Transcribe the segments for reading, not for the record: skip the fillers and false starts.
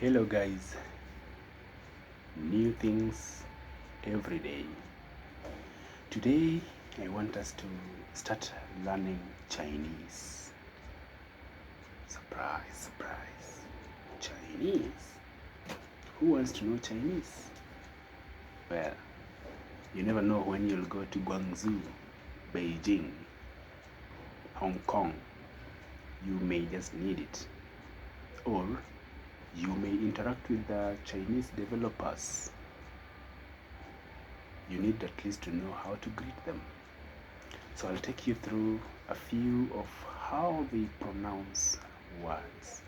Hello guys, new things every day. Today I want us to start learning Chinese. Surprise, surprise. Chinese. Who wants to know Chinese? Well, you never know when you'll go to Guangzhou, Beijing, Hong Kong. You may just need it. Or you may interact with the Chinese developers. You need at least to know how to greet them. So I'll take you through a few of how they pronounce words.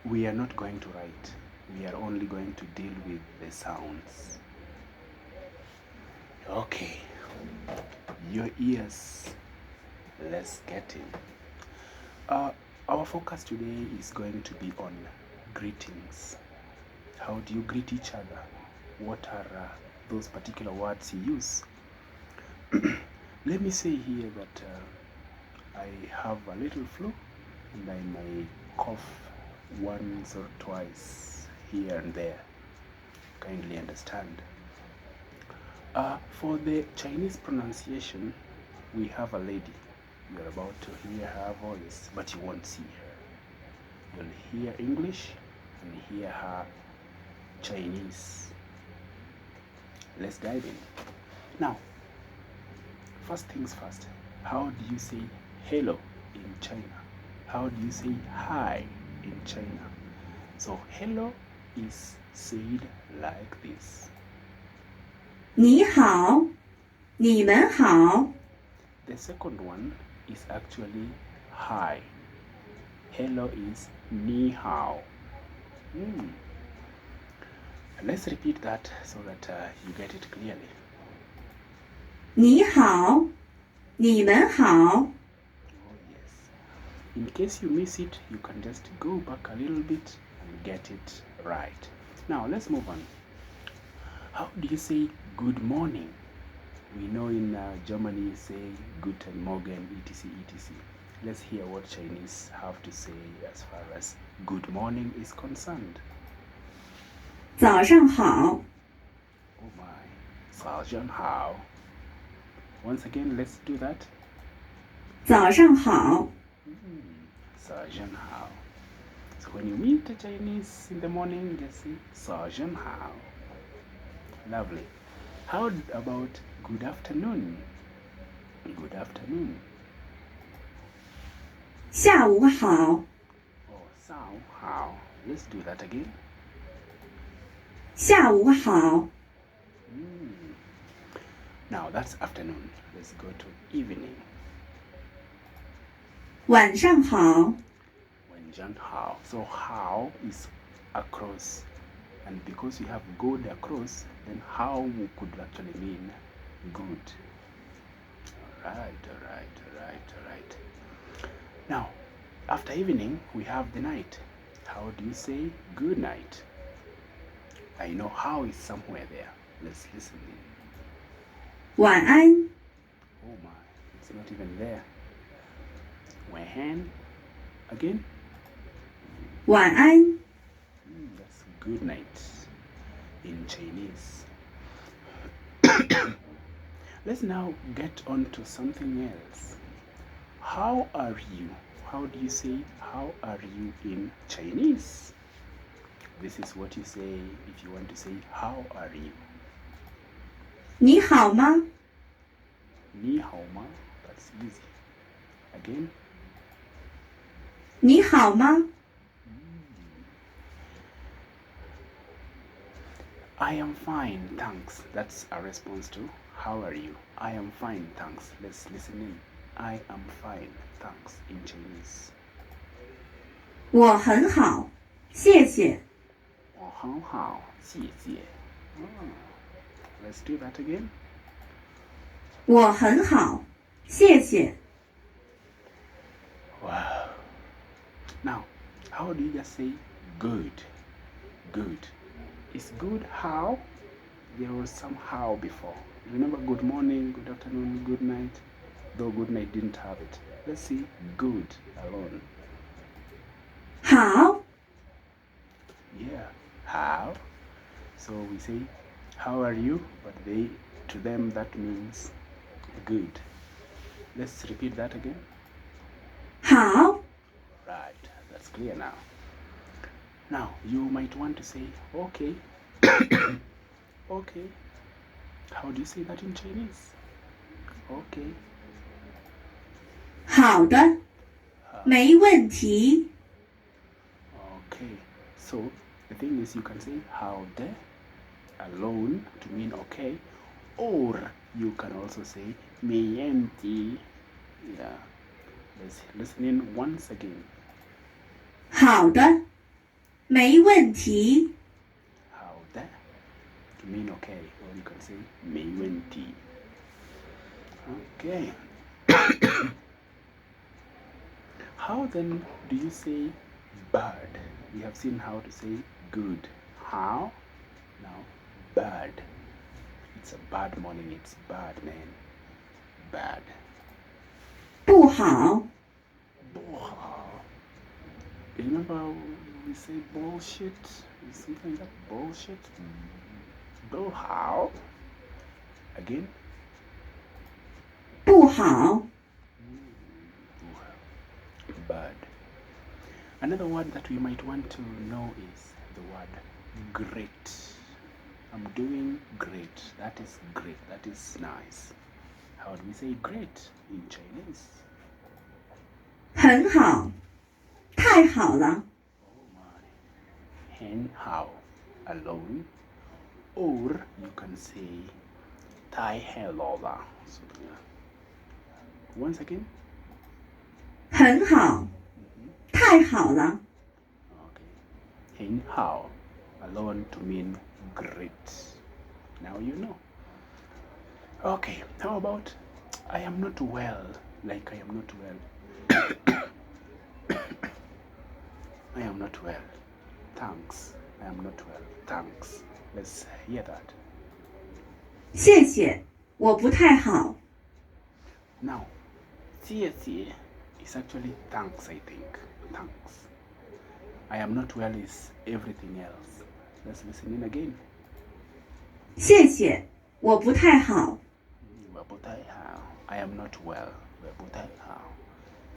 We are not going to write. We are only going to deal with the sounds. Okay, your ears, let's get in. Our focus today is going to be on greetings. How do you greet each other? What are those particular words you use? Let me say here that I have a little flu and I may cough once or twice here and there. Kindly understand. For the Chinese pronunciation, we have a lady. You're about to hear her voice, but you won't see her. You'll hear English and hear her Chinese. Let's dive in. Now, first things first, how do you say hello in China? How do you say hi in China? So hello is said like this. 你好，你们好。 The second one is actually hi. Hello is ni hao. Let's repeat that so that you get it clearly. 你好，你们好。 Oh yes. In case you miss it, you can just go back a little bit and get it right. Now let's move on. How do you say good morning? We know in Germany you say Guten Morgen, etc, etc. Let's hear what Chinese have to say as far as good morning is concerned. 早上好， Oh my, 早上好. Once again, let's do that. 早上好， 早上好. So when you meet the Chinese in the morning, just say 早上好. Lovely. How about good afternoon? Good afternoon. 下午好， Oh, 下午好. Let's do that again. 下午好， Now that's afternoon. Let's go to evening. 晚上好， 晚上好. So how is across. And because we have good across, then how could actually mean good. Alright. Now, after evening, we have the night. How do you say good night? I know how is somewhere there. Let's listen in. 晚安， Oh my, it's not even there. Wahan. Again. 晚安， That's good night in Chinese. Let's now get on to something else. How are you? How do you say how are you in Chinese? This is what you say if you want to say how are you. 你好吗？ Ni hao ma. That's easy. Again. 你好吗？ I am fine, thanks. That's a response to how are you? I am fine, thanks. Let's listen in. I am fine, thanks in Chinese. 我很好，谢谢。 我很好，谢谢. Let's do that again. 我很好，谢谢。 Wow. Now, how do you just say good? Good. Is good how? There was some how before. Remember good morning, good afternoon, good night? Though good night didn't have it. Let's see good alone. 好， Yeah, how? So we say, how are you? But to them that means good. Let's repeat that again. 好， Right, that's clear now. Now, you might want to say, okay. Okay. How do you say that in Chinese? Okay. 好的，没问题。 Okay. So, the thing is, you can say how de alone to mean okay, or you can also say mienti. Yeah. Let's listen in once again. 好的，没问题。 How de to mean okay, or you can say mienti. Okay. How then do you say bird? We have seen how to say good. How? Now, bird. It's a bad morning. It's bad, man. Bad. 不好， Remember we say bullshit? Something like that. Bullshit. Bull how? Again? 不好， Bird. Another word that we might want to know is the word great. I'm doing great. That is great. That is nice. How do we say great in Chinese? 很好，太好了。 Oh my. Hen how alone. Or you can say Tai Helola. So, yeah. Once again. 很好，太好了。 Okay. Hen how alone to mean great. Now you know. Okay. How about I am not well? Like I am not well. I am not well. Thanks. I am not well. Thanks. Let's hear that. 谢谢，我不太好。 Now, 谢谢 is actually thanks, I think. Thanks. I am not well is everything else. Let's listen in again. 谢谢，我不太好。 I am not well.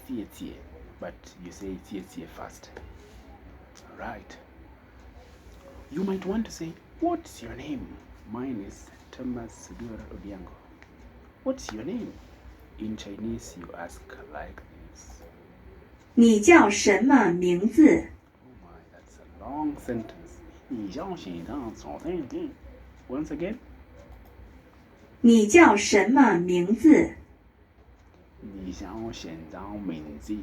谢谢 but you say 谢谢 first. Alright. You might want to say, what's your name? Mine is Thomas Sidur Odiango. What's your name? In Chinese, you ask like this. 你叫什么名字？ Oh my, that's a long sentence. 你叫谁的？昨天的。Once again. 你叫什么名字？ 你叫谁的名字？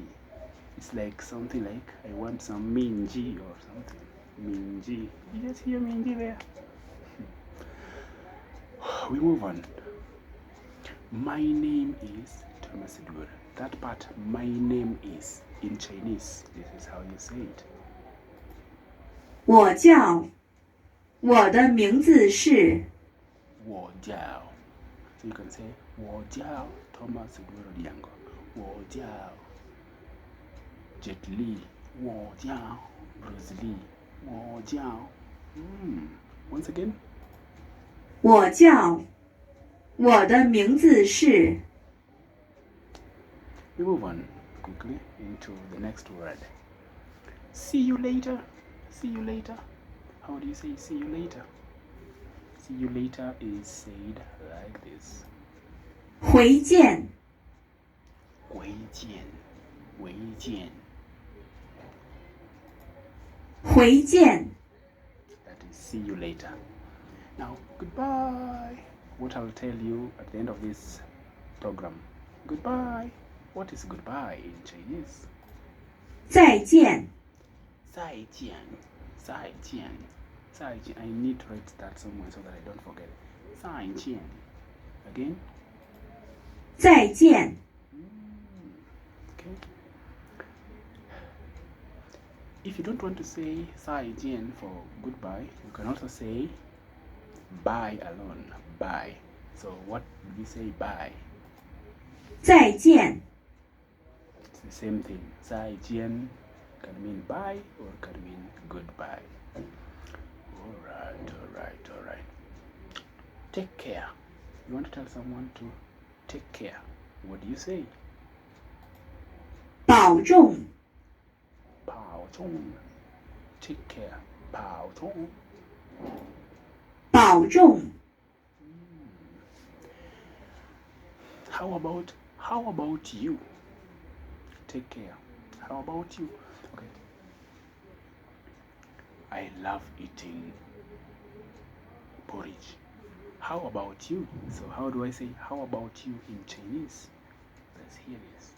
It's like something like I want some minji or something. Minji. You just hear minji there. We move on. My name is Thomas Sidur. That part, my name is, in Chinese, this is how you say it. 我叫，我的名字是。 我叫. So you can say 我叫 Thomas Sidur Odiango. 我叫 Jet Li. 我叫 Bruce Lee. 我叫 Once again. 我叫，我的名字是。 We move on quickly into the next word. See you later. See you later. How do you say see you later? See you later is said like this. 回见，回见,回见. 回见， That is see you later. Now, goodbye. What I'll tell you at the end of this program. Goodbye. What is goodbye in Chinese? 再见，再见,再见,再见. I need to write that somewhere so that I don't forget it. 再见. Again. 再见， Okay. If you don't want to say 再见 for goodbye, you can also say bye alone. Bye. So what do we say bye? 再见， It's the same thing. 再见. Can mean bye or can mean goodbye. All right. Take care. You want to tell someone to take care. What do you say? 保重，保重. Take care. 保重.保重。 How about you? Take care. How about you? Okay. I love eating porridge. How about you? So how do I say how about you in Chinese? Let's hear this.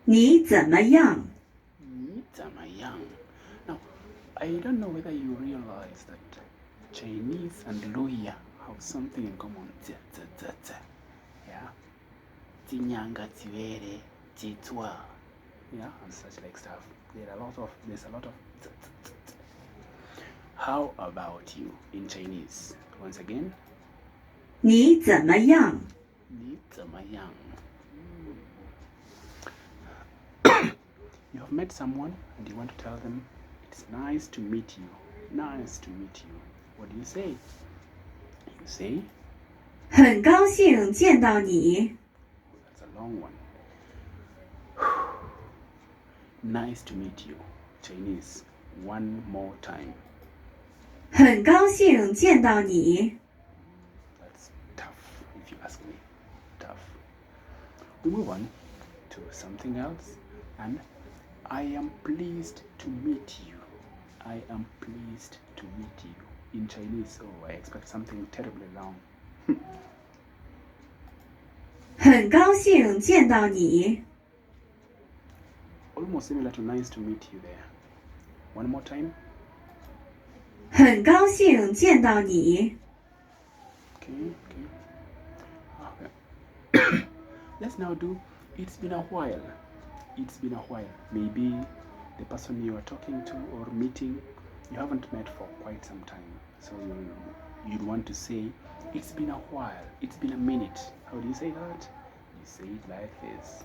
你怎么样？ 你怎么样? Now, I don't know whether you realize that Chinese and Luya have something in common. Yeah? zinyanga ziwere jitwa. Yeah, and such like stuff. There's a lot of How about you in Chinese? Once again. 你怎么样？ 你怎么样? You have met someone and you want to tell them it's nice to meet you. Nice to meet you. What do you say? You say? 很高兴见到你。 That's a long one. Nice to meet you. Chinese. One more time. 很高兴见到你。 That's tough, if you ask me. Tough. We move on to something else. And I am pleased to meet you. I am pleased to meet you. In Chinese, oh, I expect something terribly long. 很高兴见到你。 Almost similar to nice to meet you there. One more time. 很高兴见到你。 Okay. Okay. Let's now do it's been a while. It's been a while. Maybe the person you are talking to or meeting, you haven't met for quite some time. So you'd want to say, it's been a while. It's been a minute. How do you say that? You say it like this.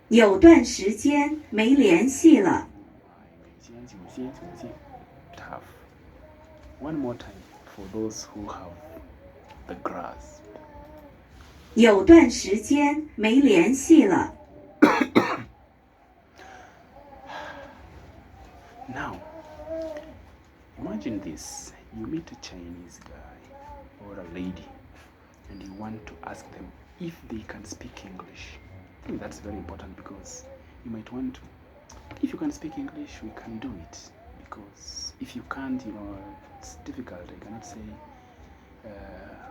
有段时间没联系了。 Tough. One more time for those who have the grasp. 有段时间没联系了。 Now, imagine this. You meet a Chinese guy or a lady and you want to ask them if they can speak English. I think that's very important because you might want to. If you can speak English, we can do it. Because if you can't, it's difficult. I cannot say,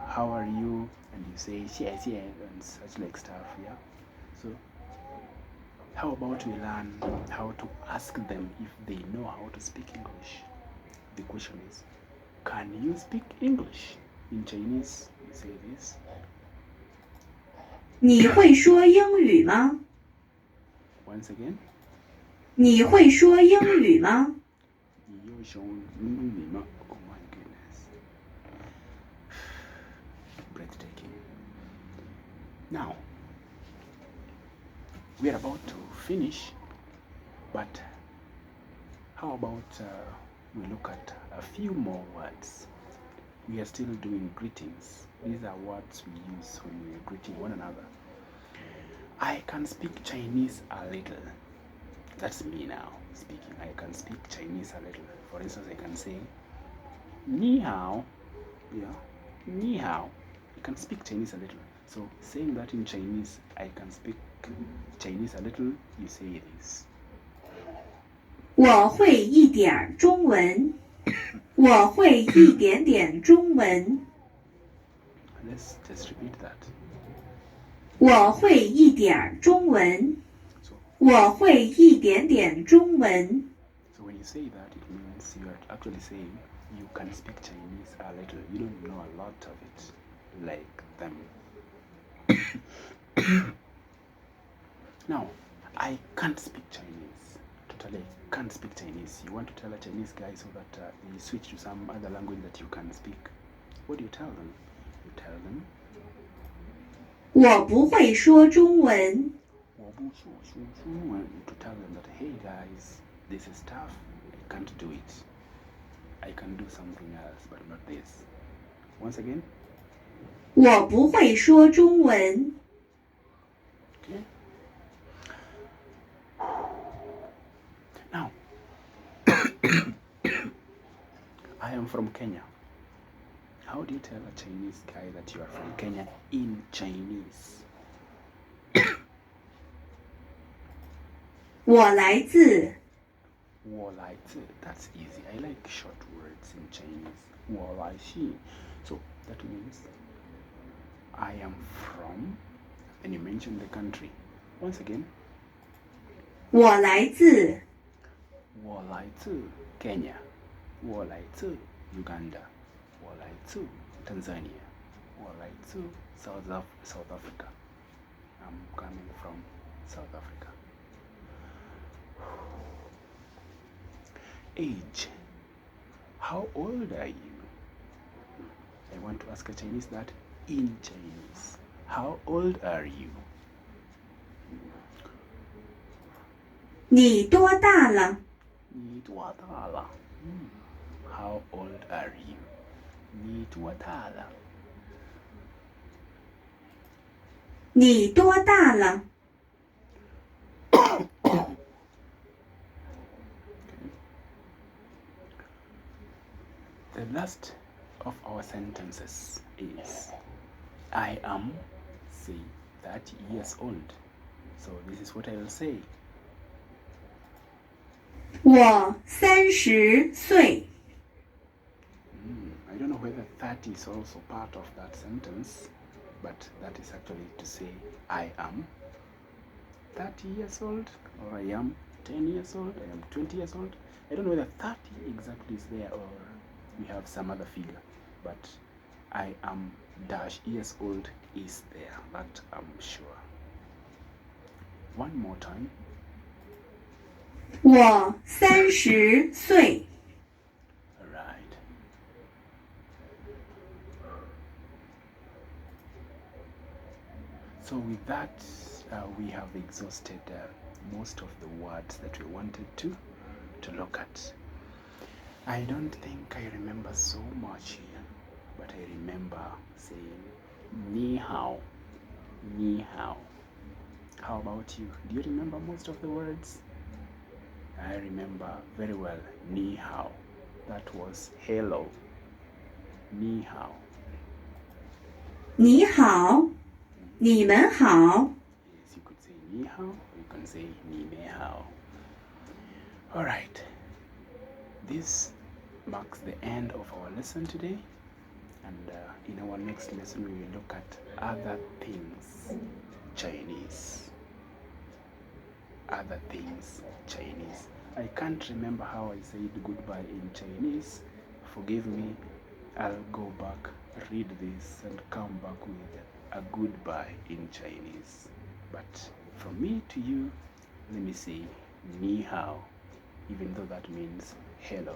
how are you? And you say, xie xie, and such like stuff, yeah? So, how about we learn how to ask them if they know how to speak English? The question is, can you speak English? In Chinese, you say this. 你会说英语吗？ Once again. 你会说英语吗？ Oh my goodness. Breathtaking. Now, we are about to finish, but how about we look at a few more words? We are still doing greetings. These are words we use when we are greeting one another. I can speak Chinese a little. That's me now speaking. I can speak Chinese a little. For instance, I can say, Ni hao. Yeah, Ni hao. I can speak Chinese a little. So saying that in Chinese, I can speak Chinese a little, you say this. 我会一点中文。我会一点点中文。 Let's just repeat that. 我会一点中文。 So, 我会一点点中文。 so when you say that, it means you are actually saying you can speak Chinese a little. You don't know a lot of it like them. Now, I can't speak Chinese. Totally can't speak Chinese. You want to tell a Chinese guy so that they switch to some other language that you can speak. What do you tell them? You tell them, 我不会说中文。 to tell them that, hey guys, this is tough. I can't do it. I can do something else, but not this. Once again. 我不会说中文。 Okay. Now, I am from Kenya. How do you tell a Chinese guy that you are from Kenya in Chinese? 我来自 我来自. That's easy. I like short words in Chinese. 我来自. So that means I am from, and you mention the country. Once again. 我来自我来自 Kenya. 我来自 Uganda. 我来自 Tanzania. 我来自 South Africa. I'm coming from South Africa. Age. How old are you? I want to ask a Chinese that in Chinese. How old are you? 你多大了？你多大了? How old are you? 你多大了? 你多大了？ The last of our sentences is I am, say, 30 years old. So this is what I will say. 我30岁。 I don't know whether 30 is also part of that sentence, but that is actually to say I am 30 years old, or I am 10 years old, I am 20 years old. I don't know whether 30 exactly is there or we have some other figure, but I am dash years old is there, that I'm sure. One more time. 我30岁。 Right. So with that, we have exhausted most of the words that we wanted to look at. I don't think I remember so much here, but I remember saying ni hao, ni hao. How about you? Do you remember most of the words? I remember very well ni hao. That was hello. Ni hao. 你好，你们好。 Yes, you could say ni hao, or you can say ni me hao. All right. This marks the end of our lesson today. And in our next lesson, we will look at other things Chinese. Other things Chinese. I can't remember how I said goodbye in Chinese. Forgive me. I'll go back, read this, and come back with a goodbye in Chinese. But from me to you, let me say ni hao, even though that means hello.